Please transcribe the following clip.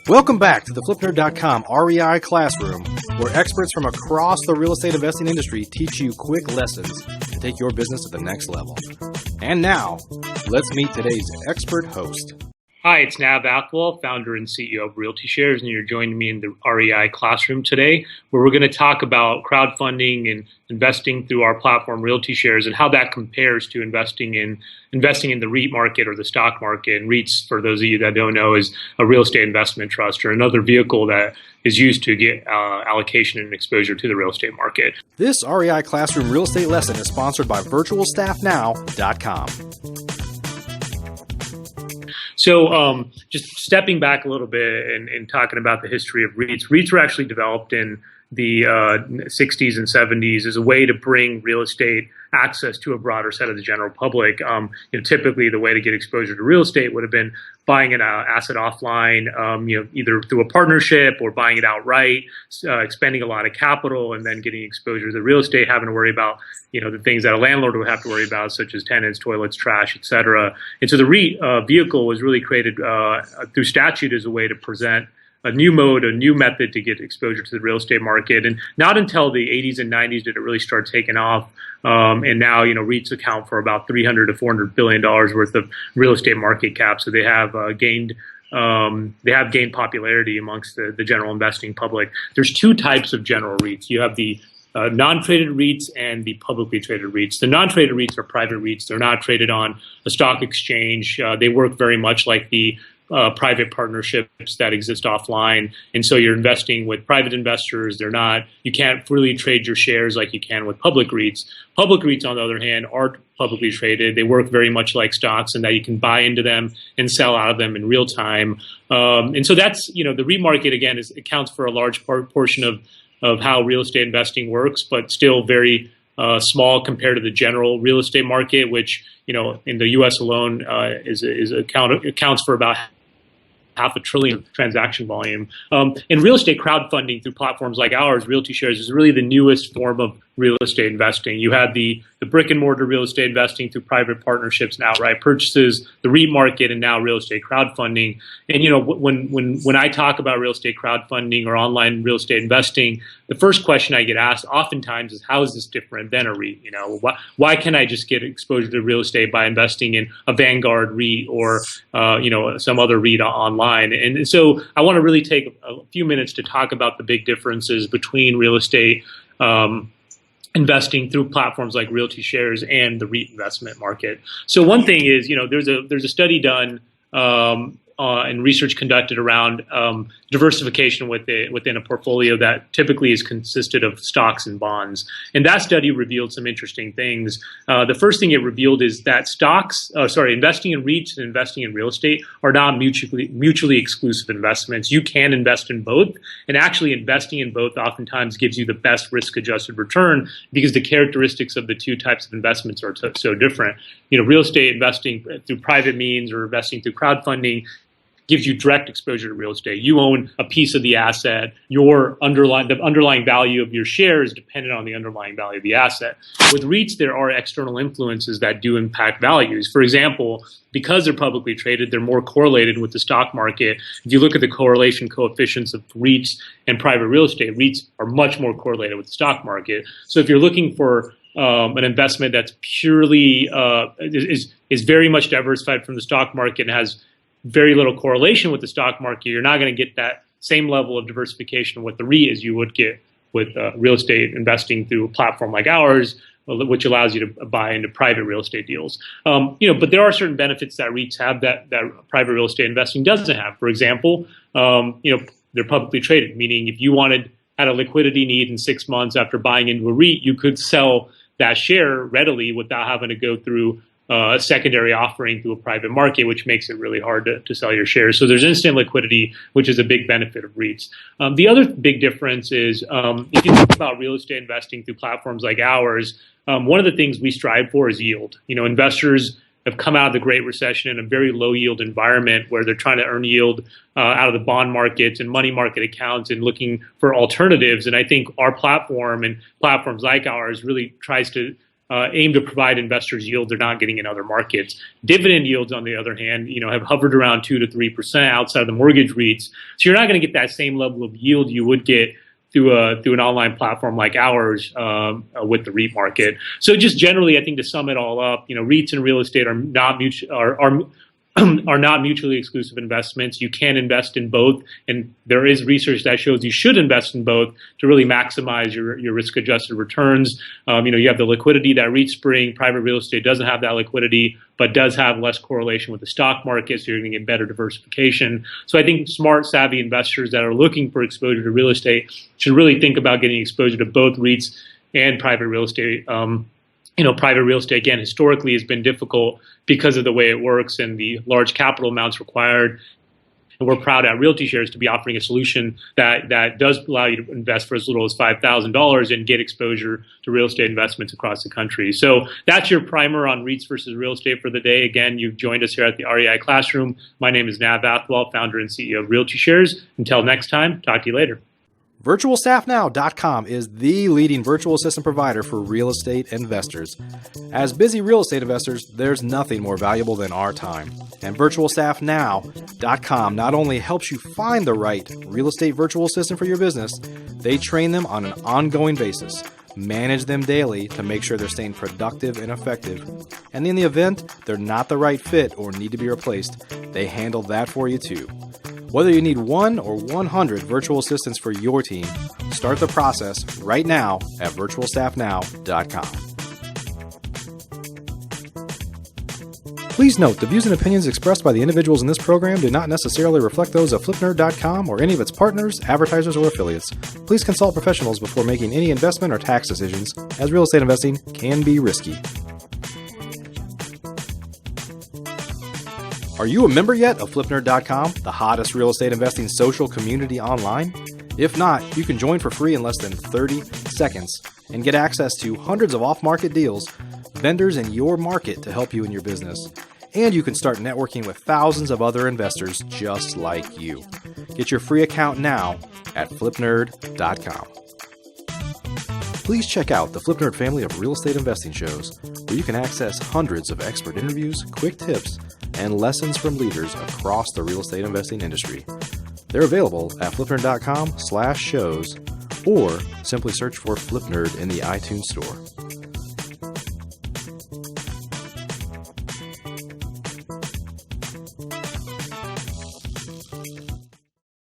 Welcome back to the FlipNerd.com REI Classroom, where experts from across the real estate investing industry teach you quick lessons to take your business to the next level. And now, let's meet today's expert host. Hi, it's Nav Athwal, founder and CEO of RealtyShares, and you're joining me in the REI Classroom today, where we're going to talk about crowdfunding and investing through our platform, RealtyShares, and how that compares to investing in the REIT market or the stock market. And REITs, for those of you that don't know, is a real estate investment trust or another vehicle that is used to get allocation and exposure to the real estate market. This REI Classroom real estate lesson is sponsored by VirtualStaffNow.com. So just stepping back a little bit and talking about the history of REITs. REITs were actually developed in the 60s and 70s as a way to bring real estate access to a broader set of the general public. Typically the way to get exposure to real estate would have been buying an asset offline, either through a partnership or buying it outright, expending a lot of capital, and then getting exposure to the real estate, having to worry about the things that a landlord would have to worry about, such as tenants, toilets, trash, etc. And so the REIT vehicle was really created through statute as a way to present a new method to get exposure to the real estate market. And not until the 80s and 90s did it really start taking off. And now, REITs account for about $300 to $400 billion worth of real estate market cap. So they have gained popularity amongst the general investing public. There's two types of general REITs. You have the non-traded REITs and the publicly traded REITs. The non-traded REITs are private REITs. They're not traded on a stock exchange. They work very much like the private partnerships that exist offline. And so you're investing with private investors. You can't freely trade your shares like you can with public REITs. Public REITs, on the other hand, are publicly traded. They work very much like stocks in that you can buy into them and sell out of them in real time. And so that's, the REIT market, again, accounts for a large portion of how real estate investing works, but still very small compared to the general real estate market, which, in the U.S. alone accounts for about $500 billion transaction volume. In real estate crowdfunding through platforms like ours, RealtyShares is really the newest form of real estate investing. You have the brick and mortar real estate investing through private partnerships and outright purchases, the REIT market, and now real estate crowdfunding. And when I talk about real estate crowdfunding or online real estate investing, the first question I get asked oftentimes is, how is this different than a REIT? Why can't I just get exposure to real estate by investing in a Vanguard REIT or some other REIT online? And so I want to really take a few minutes to talk about the big differences between real estate investing through platforms like RealtyShares and the REIT investment market. So one thing is, there's a study done and research conducted around diversification within a portfolio that typically is consisted of stocks and bonds. And that study revealed some interesting things. The first thing it revealed is that investing in REITs and investing in real estate are not mutually exclusive investments. You can invest in both, and actually investing in both oftentimes gives you the best risk-adjusted return because the characteristics of the two types of investments are so different. Real estate investing through private means or investing through crowdfunding gives you direct exposure to real estate. You own a piece of the asset. The underlying value of your share is dependent on the underlying value of the asset. With REITs, there are external influences that do impact values. For example, because they're publicly traded, they're more correlated with the stock market. If you look at the correlation coefficients of REITs and private real estate, REITs are much more correlated with the stock market. So if you're looking for an investment that's purely is very much diversified from the stock market and has very little correlation with the stock market, you're not going to get that same level of diversification with the REIT as you would get with real estate investing through a platform like ours, which allows you to buy into private real estate deals. But there are certain benefits that REITs have that private real estate investing doesn't have. For example, they're publicly traded, meaning if you had a liquidity need in 6 months after buying into a REIT, you could sell that share readily without having to go through a secondary offering through a private market, which makes it really hard to sell your shares. So there's instant liquidity, which is a big benefit of REITs. The other big difference is if you think about real estate investing through platforms like ours, one of the things we strive for is yield. Investors have come out of the Great Recession in a very low yield environment where they're trying to earn yield out of the bond markets and money market accounts and looking for alternatives. And I think our platform and platforms like ours really tries to aim to provide investors yield they're not getting in other markets. Dividend yields, on the other hand, have hovered around 2 to 3% outside of the mortgage REITs. So you're not going to get that same level of yield you would get through an online platform like ours with the REIT market. So just generally, I think to sum it all up, REITs and real estate are not are not mutually exclusive investments. You can invest in both, and there is research that shows you should invest in both to really maximize your risk-adjusted returns. You have the liquidity that REITs bring. Private real estate doesn't have that liquidity, but does have less correlation with the stock market, so you're going to get better diversification. So I think smart, savvy investors that are looking for exposure to real estate should really think about getting exposure to both REITs and private real estate. Private real estate, again, historically has been difficult because of the way it works and the large capital amounts required. And we're proud at RealtyShares to be offering a solution that does allow you to invest for as little as $5,000 and get exposure to real estate investments across the country. So that's your primer on REITs versus real estate for the day. Again, you've joined us here at the REI Classroom. My name is Nav Athwal, founder and CEO of RealtyShares. Until next time, talk to you later. VirtualStaffNow.com is the leading virtual assistant provider for real estate investors. As busy real estate investors, there's nothing more valuable than our time. And VirtualStaffNow.com not only helps you find the right real estate virtual assistant for your business, they train them on an ongoing basis, manage them daily to make sure they're staying productive and effective. And in the event they're not the right fit or need to be replaced, they handle that for you too. Whether you need 1 or 100 virtual assistants for your team, start the process right now at VirtualStaffNow.com. Please note, the views and opinions expressed by the individuals in this program do not necessarily reflect those of FlipNerd.com or any of its partners, advertisers, or affiliates. Please consult professionals before making any investment or tax decisions, as real estate investing can be risky. Are you a member yet of FlipNerd.com, the hottest real estate investing social community online? If not, you can join for free in less than 30 seconds and get access to hundreds of off-market deals, vendors in your market to help you in your business. And you can start networking with thousands of other investors just like you. Get your free account now at FlipNerd.com. Please check out the FlipNerd family of real estate investing shows, where you can access hundreds of expert interviews, quick tips, and lessons from leaders across the real estate investing industry. They're available at flipnerd.com/shows or simply search for FlipNerd in the iTunes store.